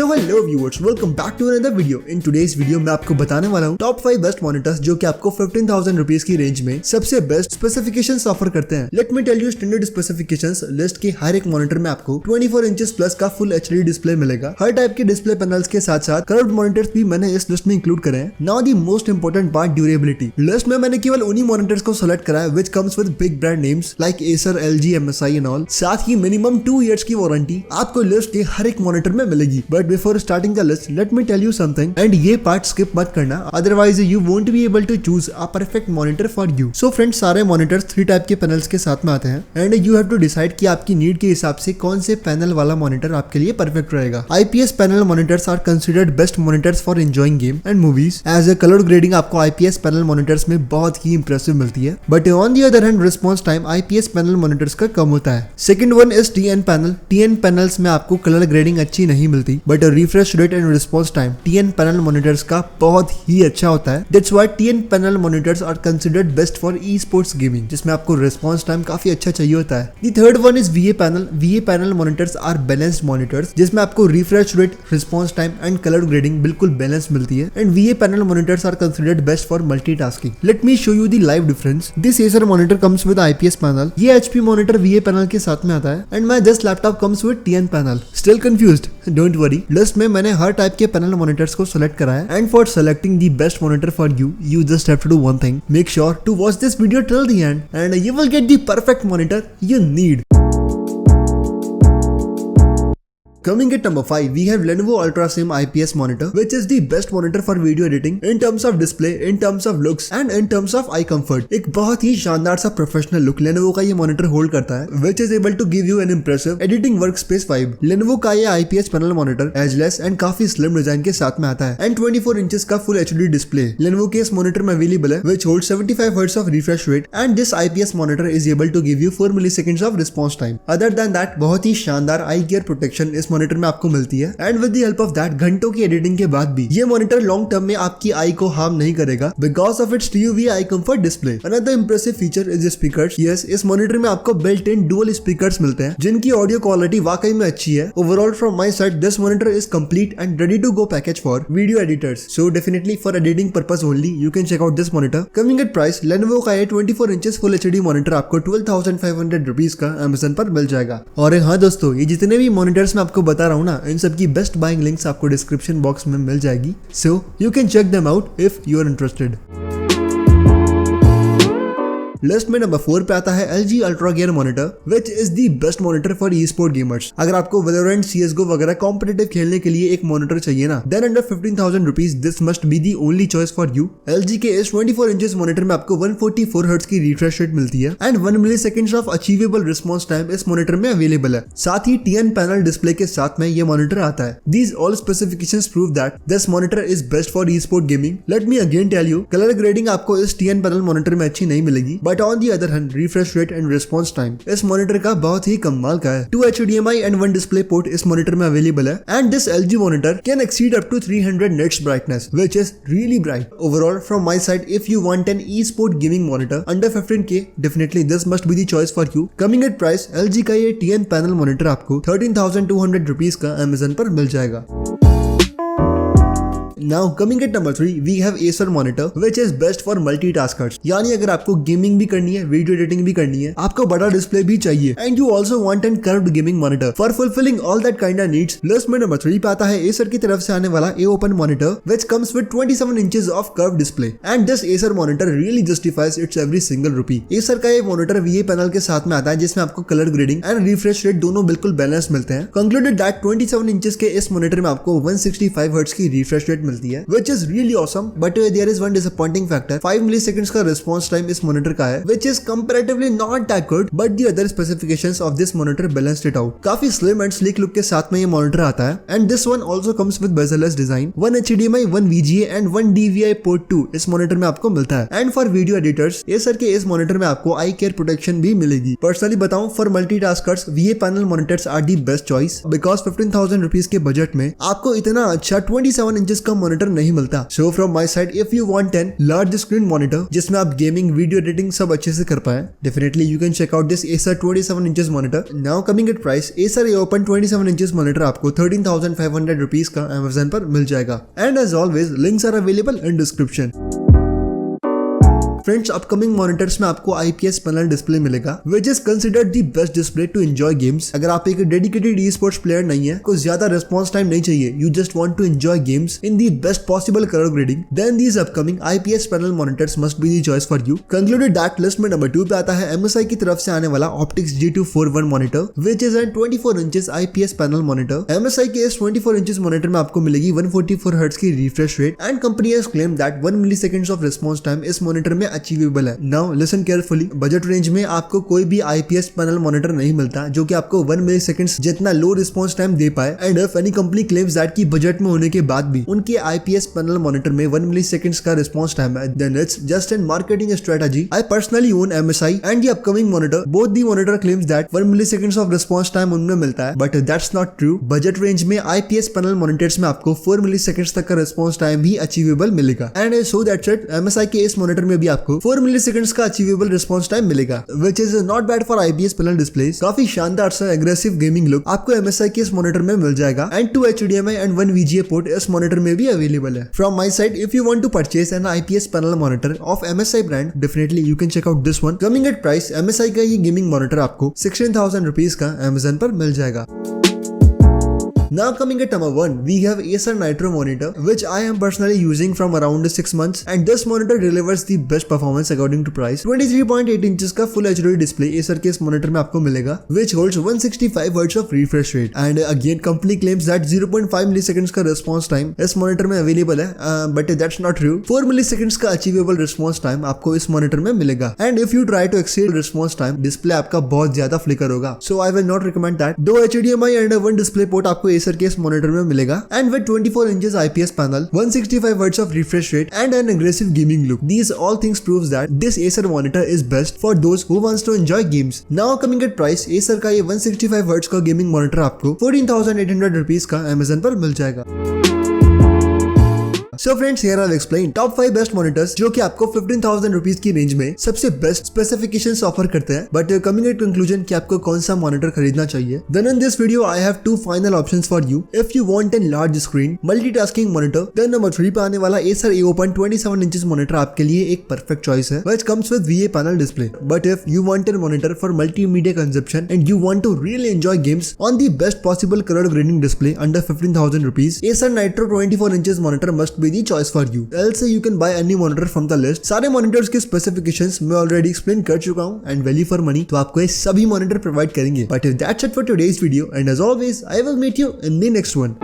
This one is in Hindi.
So hello viewers, welcome back to another video. In today's video मैं आपको बताने वाला हूँ टॉप 5 बेस्ट मॉनिटर्स जो कि आपको 15,000 रुपीज की रेंज में सबसे बेस्ट स्पेसिफिकेशंस ऑफर करते हैं। Let me tell you standard specifications list के हर एक मॉनिटर में आपको 24 इंचेस प्लस का फुल एचडी डिस्प्ले मिलेगा। हर टाइप के डिस्प्ले पैनल्स के साथ साथ कर्व्ड मॉनिटर्स भी मैंने इस लिस्ट में इंक्लूड करे हैं। Now the most important part, durability. List में मैंने केवल उन्हीं मॉनिटर्स को सेलेक्ट करा है which comes with big brand names like Acer, LG, MSI and all. साथ ही मिनिमम 2 इयर्स की वारंटी आपको लिस्ट के हर एक मॉनिटर में मिलेगी। But before starting the list, let me tell you something, and ये पार्ट स्किप मत करना, otherwise you won't be able to choose a perfect monitor for you. So friends, सारे मॉनिटर्स 3 टाइप के पैनल्स के साथ में आते हैं and you have to decide कि आपकी नीड के हिसाब से कौन से पैनल वाला मॉनिटर आपके लिए परफेक्ट रहेगा। IPS panel monitors are considered best monitors for enjoying game and movies. As a colour grading आपको आईपीएस पैनल मॉनिटर्स में बहुत ही इंप्रेसिव मिलती है, but on the other hand response time IPS panel monitors का कम होता है। Second one is TN panel. TN panels में आपको कलर ग्रेडिंग अच्छी नहीं मिलती, but refresh rate and response time TN panel monitors का बहुत ही अच्छा होता है। That's why TN panel monitors are considered best for esports gaming, जिसमें आपको रिस्पॉन्स टाइम काफी अच्छा चाहिए होता है। The third one is VA panel. VA panel monitors are balanced monitors, जिसमें आपको refresh rate, response time and colour grading बिल्कुल बैलेंस मिलती है। And VA panel monitors are considered best for multitasking. Let me show you the live difference. This Acer monitor comes with IPS panel. ये एचपी मॉनिटर वीए पैनल के साथ में आता है and my this laptop comes with TN panel. Still confused? Don't worry, list में मैंने हर टाइप के पैनल मॉनिटर्स को सेलेक्ट करा है and for selecting the best monitor for you, you just have to do one thing. Make sure to watch this video till the end and you will get the perfect monitor you need. Coming at number 5, we have Lenovo UltraSlim IPS monitor, which is the best monitor for video editing in terms of display, in terms of looks and in terms of eye comfort. एक बहुत ही शानदार सा प्रोफेशनल लुक Lenovo का ये मॉनिटर होल्ड करता है, which is able to give you an impressive editing workspace vibe. Lenovo का ये IPS panel monitor ageless and काफी स्लिम डिजाइन के साथ में आता है एंड 24 इंचेस का फुल एचडी डिस्प्ले Lenovo के इस मॉनिटर में अवेलेबल है, which holds 75 Hz of refresh rate and this IPS monitor is able to give you 4 milliseconds of response time. Other than that, बहुत ही शानदार आई गियर प्रोटेक्शन इस मॉनिटर में आपको मिलती है and with the help of that घंटों की एडिटिंग के बाद भी ये मॉनिटर लॉन्ग टर्म में आपकी आई को हार्म नहीं करेगा because of its TUV eye comfort display. Another impressive feature is speakers. Yes, इस मॉनिटर में आपको बिल्ट इन डुअल स्पीकर्स मिलते हैं जिनकी ऑडियो क्वालिटी वाकई में अच्छी है। Overall from my side this monitor is complete and ready to go package for video editors, so definitely for editing purpose only you can check out this monitor. Coming at price, Lenovo का ये 24 इंचेस फुल एचडी मॉनिटर आपको 12,500 रुपीज का Amazon पर मिल जाएगा। और हाँ दोस्तों, ये जितने भी मॉनिटर्स मैं आपको बता रहा हूँ ना, इन सब की बेस्ट बाइंग लिंक्स आपको डिस्क्रिप्शन बॉक्स में मिल जाएगी, so you can check them out if you are interested. List में नंबर 4 पे आता है LG Ultra Gear monitor, which is the best monitor for esports gamers. अगर आपको Valorant, CSGO वगैरह कॉम्पिटिटिव खेलने के लिए एक मॉनिटर चाहिए ना, then under 15,000 rupees this must be the only choice for you. LG के इस 24 इंचेस मॉनिटर में आपको 144 Hz की रिफ्रेश रेट मिलती है and 1 milliseconds of achievable response time इस मॉनिटर में अवेलेबल है। साथ ही TN पैनल डिस्प्ले के साथ में ये मॉनिटर आता है। These all specifications prove that this monitor is best for esports gaming. Let me again tell you, colour grading आपको इस TN पैनल मॉनिटर में अच्छी नहीं मिलेगी, but on the other hand refresh rate and response time इस मॉनिटर का बहुत ही कमाल का है। 2 HDMI एंड 1 डिस्प्ले पोर्ट इस मॉनिटर में अवेलेबल है and this LG monitor can exceed up to 300 nits brightness, which is really bright. Overall, from my side, if you want an e-sport gaming monitor under 15K, definitely this must be the choice for you. Coming at price, LG का ये TN पैनल मॉनिटर आपको 13,200 रुपीज का Amazon पर मिल जाएगा। Now coming at number 3, we have Acer monitor, which is best for multitaskers. यानी अगर आपको गेमिंग भी करनी है, वीडियो एडिटिंग भी करनी है, आपको बड़ा डिस्प्ले भी चाहिए and you also want an curved gaming monitor for fulfilling all that kind of needs. List में नंबर 3 पे आता है Acer की तरफ से आने वाला A Open monitor, which comes with 27 inches of curved display and this Acer monitor really justifies its every single rupee. Acer का ये मॉनिटर VA पैनल के साथ में आता है जिसमें आपको colour grading and refresh rate दोनों बिल्कुल बैलेंस मिलते हैं। कंक्लूडेड दैट 27 इंचेस के इस मॉनिटर में आपको 165 Hz की रिफ्रेश रेट मिलती है, which is really awesome, but there is one disappointing factor. 5 milliseconds का response time इस monitor का है, which is comparatively not that good, but the other specifications of this monitor balanced it out. काफी slim and sleek look के साथ में ये monitor आता है, and this one also comes with bezel-less design. 1 HDMI, 1 VGA and 1 DVI port 2 इस monitor में आपको मिलता है, and for video editors, Acer के इस monitor में आपको eye care protection भी मिलेगी। Personally बताऊं, for multitaskers, VA panel monitors are the best choice because 15,000 rupees के बजट में आपको इतना अच्छा 27 इंचेस का मॉनिटर नहीं मिलता। So from my side, if you want an large screen monitor जिसमें आप गेमिंग, वीडियो एडिटिंग सब अच्छे से कर पाए, definitely you can check out this Acer 27 inches monitor. Now coming at price, Acer AOPen 27 inches monitor आपको 13,500 रुपीज का Amazon पर मिल जाएगा। And as always links are available in description. Friends, upcoming monitors में आपको IPS पैनल डिस्प्ले मिलेगा, which is considered the best display to enjoy games. अगर आप एक डेडिकेटेड ई-स्पोर्ट्स प्लेयर नहीं है, को ज्यादा रिस्पॉन्स टाइम नहीं चाहिए, you just want to enjoy games in the best possible colour grading, then these upcoming IPS panel monitors must be the choice for you. Concluded that list में नंबर 2 पे आता है MSI की तरफ से आने वाला Optix G241 monitor, which is an 24 inches IPS panel monitor. MSI के इस 24 इंचेस मॉनिटर में आपको मिलेगी 144 हर्ट्ज की refresh rate and company has claimed that 1 milliseconds of response time इस मॉनिटर में अचीवेबल है। Now listen carefully, budget range में आपको कोई भी IPS पैनल मॉनिटर नहीं मिलता जो कि आपको 1 मिलीसेकंड्स जितना लो रिस्पॉन्स टाइम दे पाए। And if any company claims that की बजट में होने के बाद भी उनके IPS पैनल मॉनिटर में 1 मिलीसेकंड्स का रिस्पॉन्स टाइम है, then it's just an marketing strategy. I personally own MSI and the upcoming monitor, both the monitor claims that 1 milliseconds of response time उनमें मिलता है, but that's not true. Budget range में IPS पैनल मॉनिटर्स में आपको 4 मिलीसेकंड्स तक का रिस्पॉन्स टाइम भी अचीवेबल मिलेगा। And so that's it, MSI के इस मॉनिटर में भी आपको 4 मिलीसेकंड्स का अचीवेबल रिस्पॉन्स टाइम मिलेगा, which is not bad for IPS panel displays. काफी शानदार सा एग्रेसिव गेमिंग लुक आपको MSI के इस मॉनिटर में मिल जाएगा। And 2 HDMI and 1 VGA port इस मॉनिटर में भी अवेलेबल है। From my side, if you want to purchase an IPS panel monitor of MSI brand, definitely you can check out this one. Coming at price, MSI का ये गेमिंग मॉनिटर आपको 16,000 रुपीज का Amazon पर मिल जाएगा। Now coming at number 1, we have Acer Nitro monitor, which I am personally using from around 6 months, and this monitor delivers the best performance according to price। 23.8 inches का full HD display Acer के इस monitor में आपको मिलेगा, which holds 165 Hz of refresh rate, and again company claims that 0.5 milliseconds का response time इस monitor में available है, but that's not true। 4 milliseconds का achievable response time आपको इस monitor में मिलेगा, and if you try to exceed response time, display आपका बहुत ज्यादा flicker होगा, so I will not recommend that। 2 HDMI and 1 display port आपको Acer के इस मॉनिटर में मिलेगा, and with 24 inches IPS panel, 165 hertz of refresh rate and N aggressive gaming look, these all things proves that this Acer monitor is best for those who wants to enjoy games। Now coming at price, Acer का ये 165 हर्ट्ज का गेमिंग मॉनिटर आपको 14,800 रुपीज का Amazon पर मिल जाएगा। So friends, here I'll explain top 5 best monitors जो कि आपको 15,000 रुपीज की रेंज में सबसे बेस्ट स्पेसिफिकेशंस ऑफर करते हैं। बट कमिंग एट कंक्लूजन कि आपको कौन सा मॉनिटर खरीदना चाहिए, then in this video I have 2 final options for you. If you want an large screen multitasking monitor, then number 3 पे आने वाला Acer AOPen 27 इंचेस मॉनिटर आपके लिए एक परफेक्ट चॉइस है, which comes with VA panel display. But if you want an monitor for multimedia consumption and you want to really enjoy games on the best possible colour grading display under 15,000 rupees, Acer Nitro 24 inches monitor must be the choice for you. else you can buy any monitor from the list। सारे मॉनिटर्स के स्पेसिफिकेशंस मैं ऑलरेडी एक्सप्लेन कर चुका हूँ, एंड वैल्यू फॉर मनी तो आपको ये सभी मॉनिटर प्रोवाइड करेंगे। But that's it for today's video, and as always I will meet you in the next one.